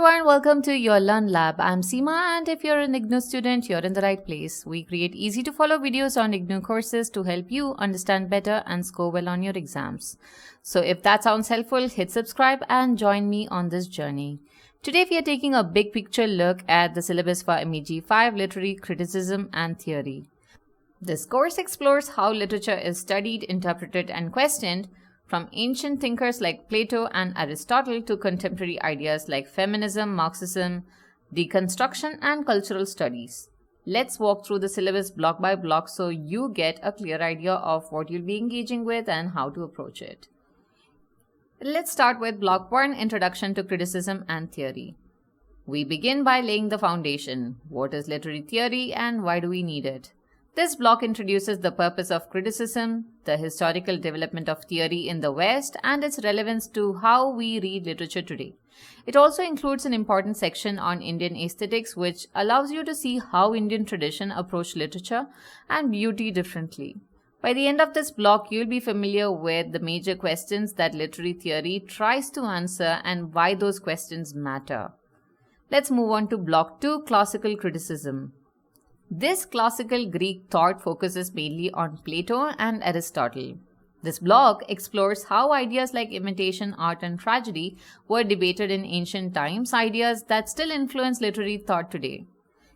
everyone, welcome to your Learn Lab. I'm Seema, and if you're an IGNOU student, you're in the right place. We create easy to follow videos on IGNOU courses to help you understand better and score well on your exams. So if that sounds helpful, hit subscribe and join me on this journey. Today we are taking a big picture look at the syllabus for MEG 5 Literary Criticism and Theory. This course explores how literature is studied, interpreted, and questioned, from ancient thinkers like Plato and Aristotle to contemporary ideas like feminism, Marxism, deconstruction, and cultural studies. Let's walk through the syllabus block by block so you get a clear idea of what you'll be engaging with and how to approach it. Let's start with Block 1, Introduction to Criticism and Theory. We begin by laying the foundation. What is literary theory and why do we need it? This block introduces the purpose of criticism, the historical development of theory in the West, and its relevance to how we read literature today. It also includes an important section on Indian aesthetics, which allows you to see how Indian tradition approached literature and beauty differently. By the end of this block, you'll be familiar with the major questions that literary theory tries to answer and why those questions matter. Let's move on to Block 2, Classical Criticism. This classical Greek thought focuses mainly on Plato and Aristotle. This block explores how ideas like imitation art and tragedy were debated in ancient times, ideas that still influence literary thought today.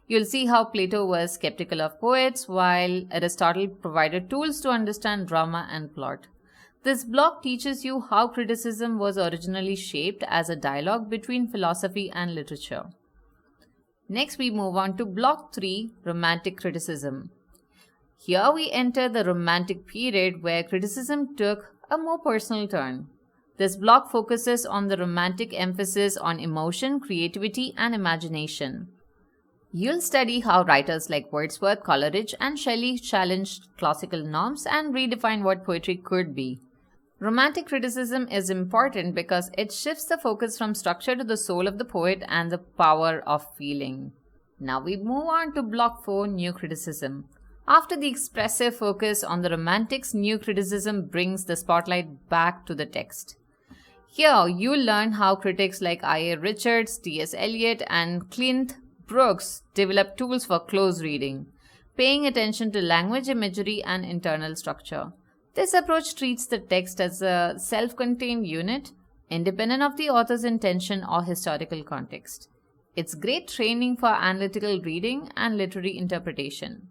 You'll see how Plato was skeptical of poets, while Aristotle provided tools to understand drama and plot. This block teaches you how criticism was originally shaped as a dialogue between philosophy and literature. Next, we move on to Block 3, Romantic Criticism. Here we enter the Romantic period where criticism took a more personal turn. This block focuses on the Romantic emphasis on emotion, creativity, and imagination. You'll study how writers like Wordsworth, Coleridge, and Shelley challenged classical norms and redefined what poetry could be. Romantic criticism is important because it shifts the focus from structure to the soul of the poet and the power of feeling. Now we move on to Block 4, New Criticism. After the expressive focus on the Romantics, New Criticism brings the spotlight back to the text. Here you'll learn how critics like I.A. Richards, T.S. Eliot, and Clint Brooks developed tools for close reading, paying attention to language, imagery, and internal structure. This approach treats the text as a self-contained unit, independent of the author's intention or historical context. It's great training for analytical reading and literary interpretation.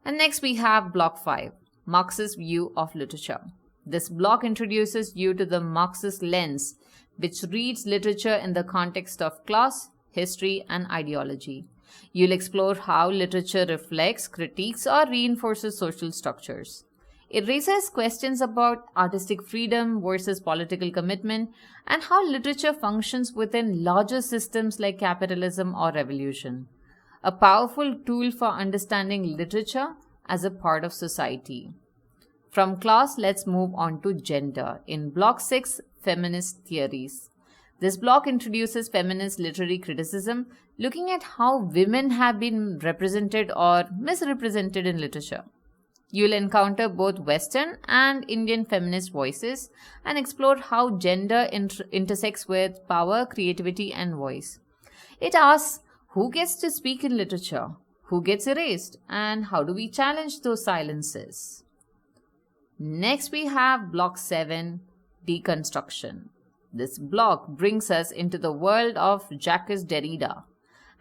And next we have Block 5, Marxist View of Literature. This block introduces you to the Marxist lens, which reads literature in the context of class, history, and ideology. You'll explore how literature reflects, critiques, or reinforces social structures. It raises questions about artistic freedom versus political commitment and how literature functions within larger systems like capitalism or revolution. A powerful tool for understanding literature as a part of society. From class, let's move on to gender in Block 6, Feminist Theories. This block introduces feminist literary criticism, looking at how women have been represented or misrepresented in literature. You'll encounter both Western and Indian feminist voices and explore how gender intersects with power, creativity, and voice. It asks who gets to speak in literature, who gets erased, and how do we challenge those silences. Next we have Block 7, Deconstruction. This block brings us into the world of Jacques Derrida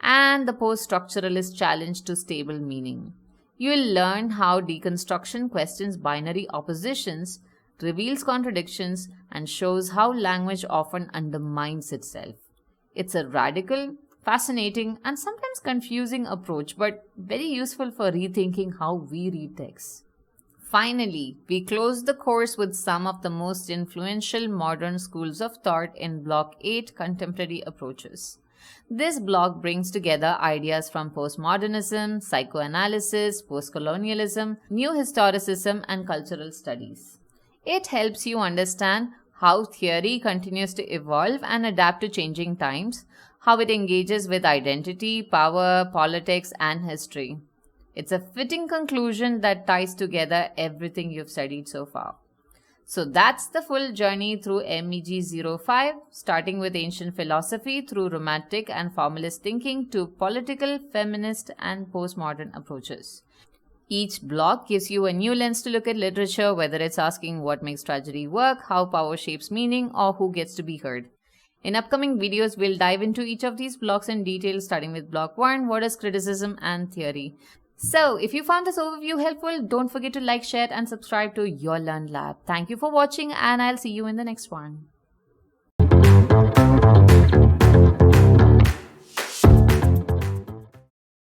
and the post-structuralist challenge to stable meaning. You'll learn how deconstruction questions binary oppositions, reveals contradictions, and shows how language often undermines itself. It's a radical, fascinating, and sometimes confusing approach, but very useful for rethinking how we read texts. Finally, we close the course with some of the most influential modern schools of thought in Block 8, Contemporary Approaches. This block brings together ideas from postmodernism, psychoanalysis, postcolonialism, new historicism, and cultural studies. It helps you understand how theory continues to evolve and adapt to changing times, how it engages with identity, power, politics, and history. It's a fitting conclusion that ties together everything you've studied so far. So that's the full journey through MEG 05, starting with ancient philosophy through romantic and formalist thinking to political, feminist, and postmodern approaches. Each block gives you a new lens to look at literature, whether it's asking what makes tragedy work, how power shapes meaning, or who gets to be heard. In upcoming videos, we'll dive into each of these blocks in detail, starting with block 1, what is criticism and theory. So, if you found this overview helpful, don't forget to like, share, and subscribe to Your Learn Lab. Thank you for watching, and I'll see you in the next one.